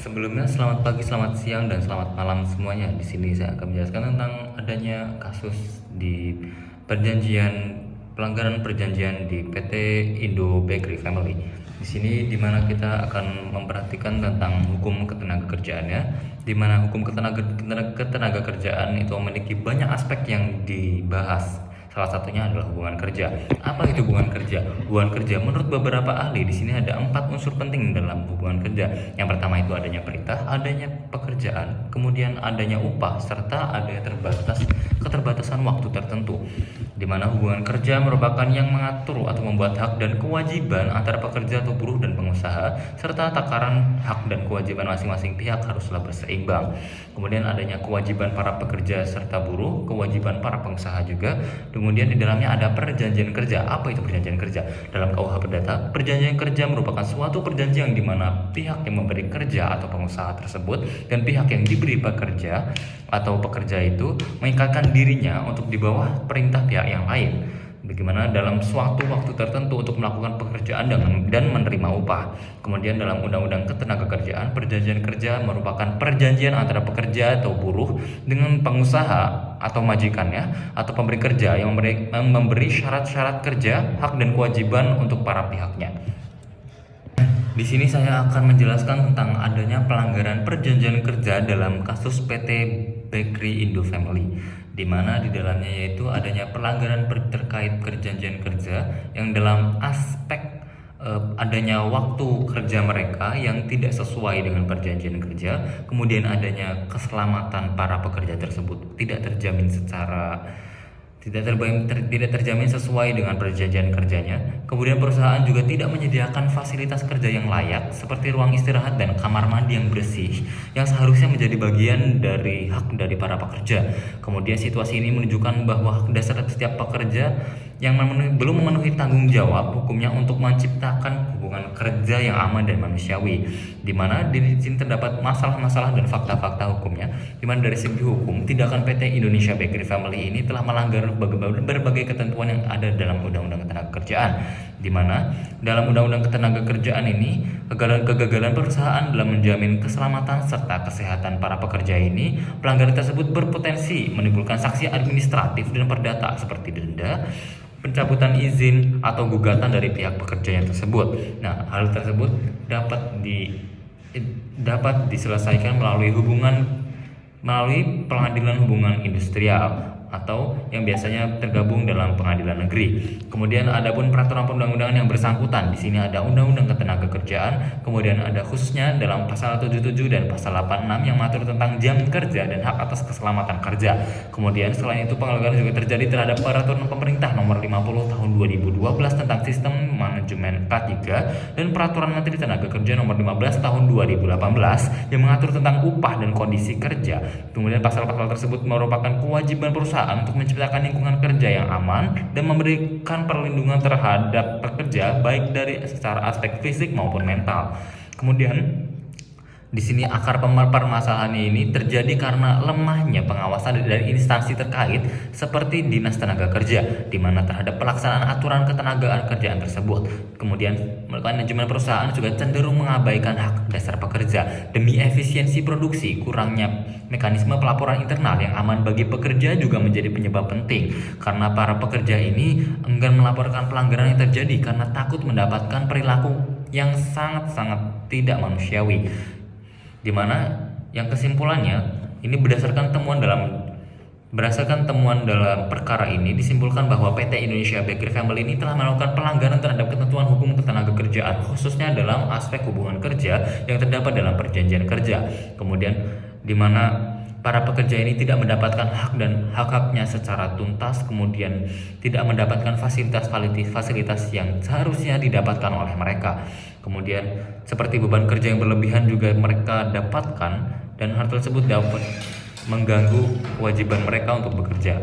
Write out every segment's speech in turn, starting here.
Sebelumnya selamat pagi, selamat siang, dan selamat malam semuanya. Di sini saya akan menjelaskan tentang adanya kasus di perjanjian pelanggaran perjanjian di PT Indo Bakery Family. Di sini dimana kita akan memperhatikan tentang hukum ketenagakerjaannya, di mana hukum ketenaga kerjaan itu memiliki banyak aspek yang dibahas. Salah satunya adalah hubungan kerja. Apa itu hubungan kerja? Hubungan kerja menurut beberapa ahli di sini ada 4 unsur penting dalam hubungan kerja. Yang pertama itu adanya perintah, adanya pekerjaan, kemudian adanya upah, serta adanya keterbatasan waktu tertentu. Di mana hubungan kerja merupakan yang mengatur atau membuat hak dan kewajiban antara pekerja atau buruh dan pengusaha, serta takaran hak dan kewajiban masing-masing pihak haruslah berseimbang. Kemudian adanya kewajiban para pekerja serta buruh, kewajiban para pengusaha juga. Kemudian di dalamnya ada perjanjian kerja. Apa itu perjanjian kerja? Dalam KUH Perdata, perjanjian kerja merupakan suatu perjanjian di mana pihak yang memberi kerja atau pengusaha tersebut dan pihak yang diberi pekerja atau pekerja itu mengikatkan dirinya untuk di bawah perintah pihak yang lain. Bagaimana dalam suatu waktu tertentu untuk melakukan pekerjaan dan menerima upah. Kemudian dalam Undang-Undang Ketenagakerjaan, perjanjian kerja merupakan perjanjian antara pekerja atau buruh dengan pengusaha atau majikannya atau pemberi kerja yang memberi syarat-syarat kerja, hak dan kewajiban untuk para pihaknya. Di sini saya akan menjelaskan tentang adanya pelanggaran perjanjian kerja dalam kasus PT Bakery Indo Family, di mana di dalamnya yaitu adanya pelanggaran terkait perjanjian kerja yang dalam aspek adanya waktu kerja mereka yang tidak sesuai dengan perjanjian kerja, kemudian adanya keselamatan para pekerja tersebut tidak terjamin tidak terjamin sesuai dengan perjanjian kerjanya. Kemudian perusahaan juga tidak menyediakan fasilitas kerja yang layak seperti ruang istirahat dan kamar mandi yang bersih yang seharusnya menjadi bagian dari hak dari para pekerja. Kemudian situasi ini menunjukkan bahwa hak dasar setiap pekerja yang belum memenuhi tanggung jawab hukumnya untuk menciptakan hubungan kerja yang aman dan manusiawi, di mana di sini terdapat masalah-masalah dan fakta-fakta hukumnya, di mana dari segi hukum tindakan PT Indonesia Bakery Family ini telah melanggar berbagai ketentuan yang ada dalam Undang-Undang Ketenagakerjaan, di mana dalam Undang-Undang Ketenagakerjaan ini kegagalan perusahaan dalam menjamin keselamatan serta kesehatan para pekerja ini, pelanggaran tersebut berpotensi menimbulkan sanksi administratif dan perdata seperti denda, pencabutan izin atau gugatan dari pihak pekerja yang tersebut. Nah, hal tersebut dapat diselesaikan melalui pengadilan hubungan industrial atau yang biasanya tergabung dalam pengadilan negeri. Kemudian adapun peraturan perundang-undangan yang bersangkutan, di sini ada Undang-Undang Ketenagakerjaan, kemudian ada khususnya dalam pasal 77 dan pasal 86 yang mengatur tentang jam kerja dan hak atas keselamatan kerja. Kemudian selain itu pelanggaran juga terjadi terhadap peraturan pemerintah nomor 50 tahun 2012 tentang sistem manajemen K3 dan peraturan Menteri Tenaga Kerja nomor 15 tahun 2018 yang mengatur tentang upah dan kondisi kerja. Kemudian pasal-pasal tersebut merupakan kewajiban perusahaan untuk menciptakan lingkungan kerja yang aman dan memberikan perlindungan terhadap pekerja baik dari secara aspek fisik maupun mental. Kemudian di sini akar permasalahan ini terjadi karena lemahnya pengawasan dari instansi terkait seperti Dinas Tenaga Kerja, di mana terhadap pelaksanaan aturan ketenagaan kerjaan tersebut. Kemudian manajemen perusahaan juga cenderung mengabaikan hak dasar pekerja demi efisiensi produksi. Kurangnya mekanisme pelaporan internal yang aman bagi pekerja juga menjadi penyebab penting, karena para pekerja ini enggan melaporkan pelanggaran yang terjadi karena takut mendapatkan perilaku yang sangat-sangat tidak manusiawi. Di mana yang kesimpulannya ini berdasarkan temuan dalam perkara ini disimpulkan bahwa PT Indonesia Bakery Family ini telah melakukan pelanggaran terhadap ketentuan hukum ketenagakerjaan, khususnya dalam aspek hubungan kerja yang terdapat dalam perjanjian kerja. Kemudian di mana para pekerja ini tidak mendapatkan hak dan hak-haknya secara tuntas, kemudian tidak mendapatkan fasilitas yang seharusnya didapatkan oleh mereka. Kemudian seperti beban kerja yang berlebihan juga mereka dapatkan, dan hal tersebut dapat mengganggu kewajiban mereka untuk bekerja.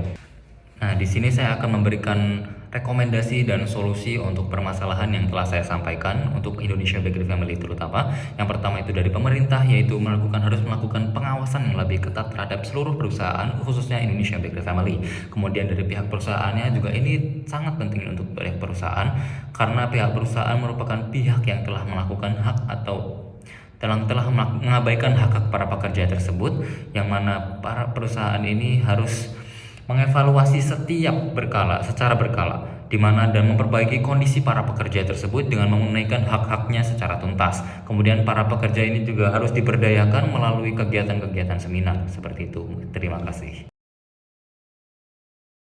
Nah, di sini saya akan memberikan rekomendasi dan solusi untuk permasalahan yang telah saya sampaikan untuk Indonesia Bakery Family terutama. Yang pertama itu dari pemerintah, yaitu harus melakukan pengawasan yang lebih ketat terhadap seluruh perusahaan, khususnya Indonesia Bakery Family. Kemudian dari pihak perusahaannya juga ini sangat penting untuk pihak perusahaan, karena pihak perusahaan merupakan pihak yang telah melakukan hak atau telah mengabaikan hak-hak para pekerja tersebut, yang mana para perusahaan ini harus mengevaluasi secara berkala, di mana dan memperbaiki kondisi para pekerja tersebut dengan menunaikan hak-haknya secara tuntas. Kemudian para pekerja ini juga harus diberdayakan melalui kegiatan-kegiatan seminar seperti itu. Terima kasih.